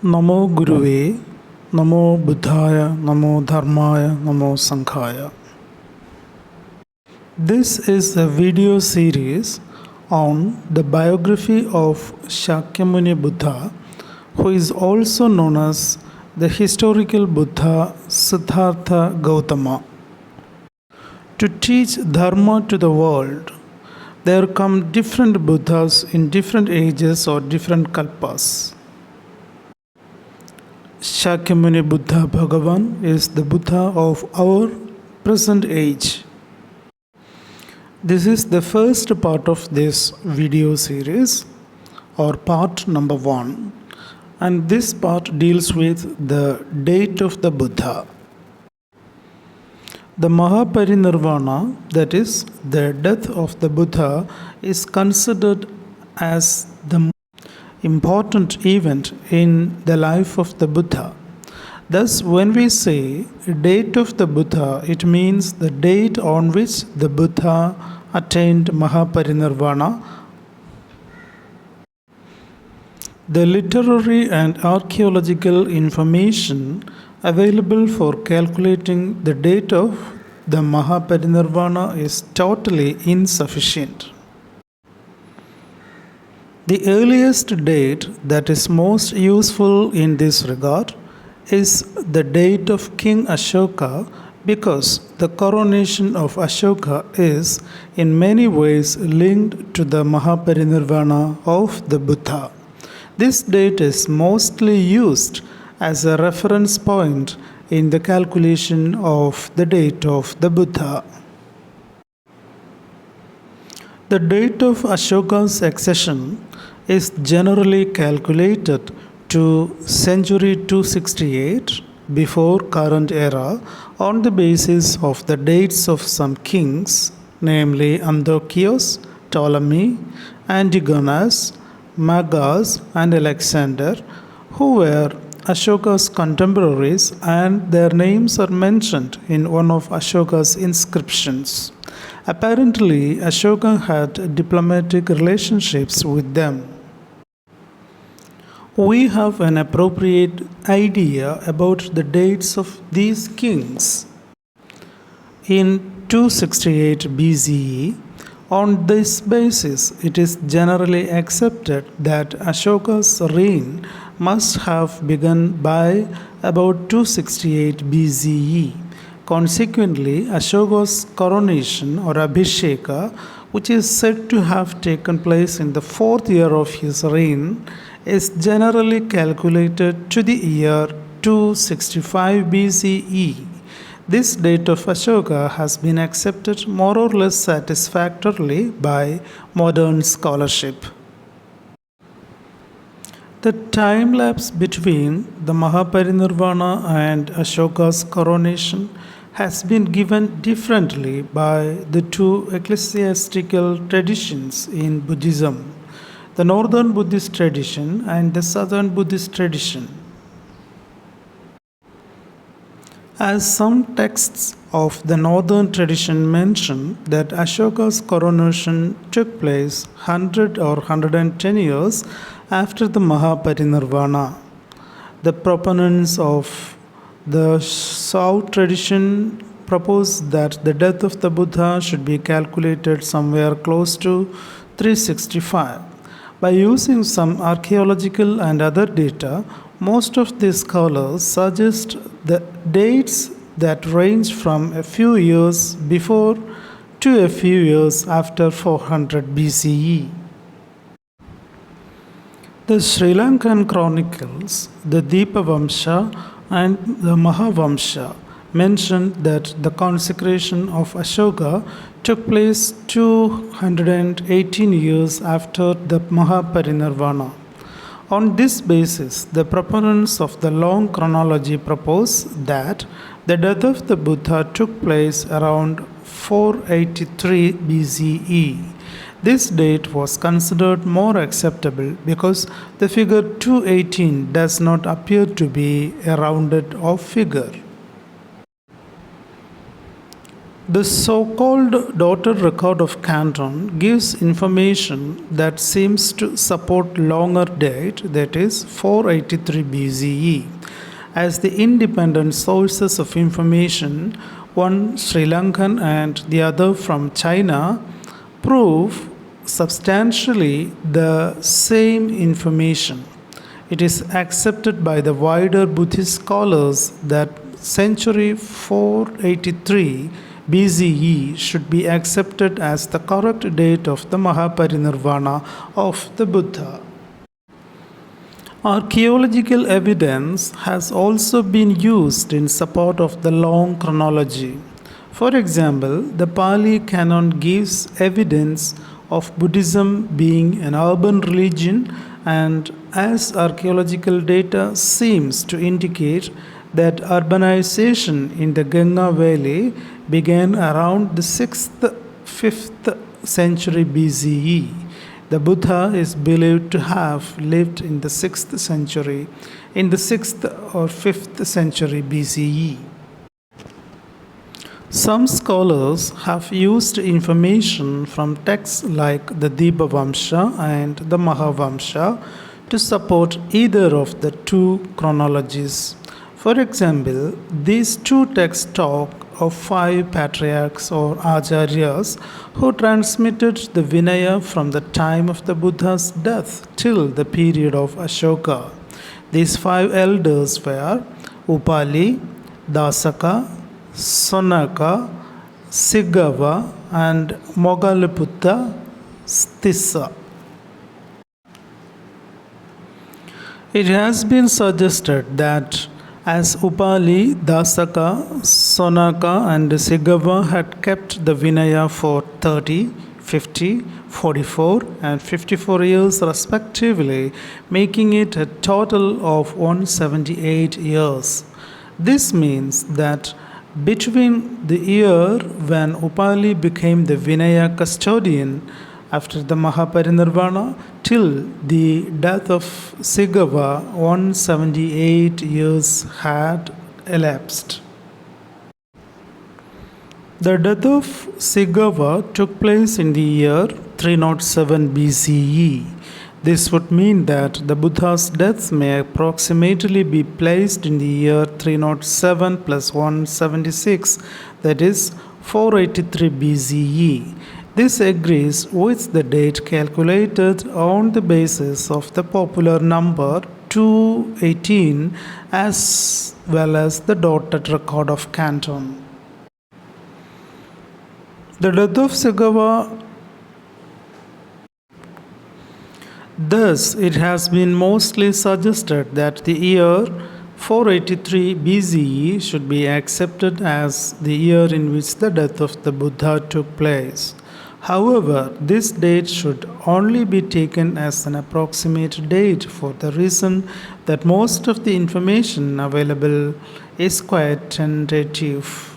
Namo Guruve, Namo Buddhaya, Namo Dharmaya, Namo Sankhaya. This is a video series on the biography of Sakyamuni Buddha, who is also known as the historical Buddha Siddhartha Gautama. To teach Dharma to the world, there come different Buddhas in different ages or different kalpas. Sakyamuni Buddha Bhagavan is the Buddha of our present age. This is the first part of this video series, or part number 1, and this part deals with the date of the Buddha. The Mahaparinirvana, that is, the death of the Buddha, is considered as the important event in the life of the Buddha. Thus, when we say date of the Buddha, it means the date on which the Buddha attained Mahaparinirvana. The literary and archaeological information available for calculating the date of the Mahaparinirvana is totally insufficient. The earliest date that is most useful in this regard is the date of King Ashoka, because the coronation of Ashoka is in many ways linked to the Mahaparinirvana of the Buddha. This date is mostly used as a reference point in the calculation of the date of the Buddha. The date of Ashoka's accession is generally calculated to century 268 before current era on the basis of the dates of some kings, namely Antiochus, Ptolemy, Antigonus, Magas, and Alexander, who were Ashoka's contemporaries, and their names are mentioned in one of Ashoka's inscriptions. Apparently, Ashoka had diplomatic relationships with them. We have an appropriate idea about the dates of these kings. In 268 BCE, on this basis, it is generally accepted that Ashoka's reign must have begun by about 268 BCE. Consequently, Ashoka's coronation or Abhisheka, which is said to have taken place in the 4th year of his reign, is generally calculated to the year 265 BCE. This date of Ashoka has been accepted more or less satisfactorily by modern scholarship. The time lapse between the Mahaparinirvana and Ashoka's coronation has been given differently by the two ecclesiastical traditions in Buddhism, the Northern Buddhist tradition and the Southern Buddhist tradition. As some texts of the Northern tradition mention that Ashoka's coronation took place 100 or 110 years after the Mahaparinirvana, the proponents of the South tradition propose that the death of the Buddha should be calculated somewhere close to 365. By using some archaeological and other data, most of these scholars suggest the dates that range from a few years before to a few years after 400 BCE. The Sri Lankan chronicles, the Dīpavamsa and the Mahavamsa, mentioned that the consecration of Ashoka took place 218 years after the Mahaparinirvana. On this basis, the proponents of the long chronology propose that the death of the Buddha took place around 483 BCE. This date was considered more acceptable because the figure 218 does not appear to be a rounded off figure. The so-called daughter record of Canton gives information that seems to support longer date, that is 483 BCE. As the independent sources of information, one Sri Lankan and the other from China, prove substantially the same information. It is accepted by the wider Buddhist scholars that century 483 BCE should be accepted as the correct date of the Mahaparinirvana of the Buddha. Archaeological evidence has also been used in support of the long chronology. For example, the Pali Canon gives evidence of Buddhism being an urban religion, and as archaeological data seems to indicate that urbanization in the Ganga Valley began around the 6th 5th century BCE. The Buddha is believed to have lived in the 6th century, in the 6th or 5th century BCE. Some scholars have used information from texts like the Dibavamsha and the Mahavamsha to support either of the two chronologies. For example, these two texts talk of 5 patriarchs or acharyas who transmitted the Vinaya from the time of the Buddha's death till the period of Ashoka. These 5 elders were Upali, Dasaka, Sonaka, Sigava, and Moggalliputta Tissa. It has been suggested that as Upali, Dasaka, Sonaka, and Sigava had kept the Vinaya for 30, 50, 44, and 54 years respectively, making it a total of 178 years. This means that between the year when Upali became the Vinaya custodian after the Mahaparinirvana till the death of Sigava, 178 years had elapsed. The death of Sigava took place in the year 307 BCE. This would mean that the Buddha's death may approximately be placed in the year 307 plus 176, that is 483 BCE. This agrees with the date calculated on the basis of the popular number 218 as well as the dotted record of Canton. The death of Sigava. Thus, it has been mostly suggested that the year 483 BCE should be accepted as the year in which the death of the Buddha took place. However, this date should only be taken as an approximate date for the reason that most of the information available is quite tentative.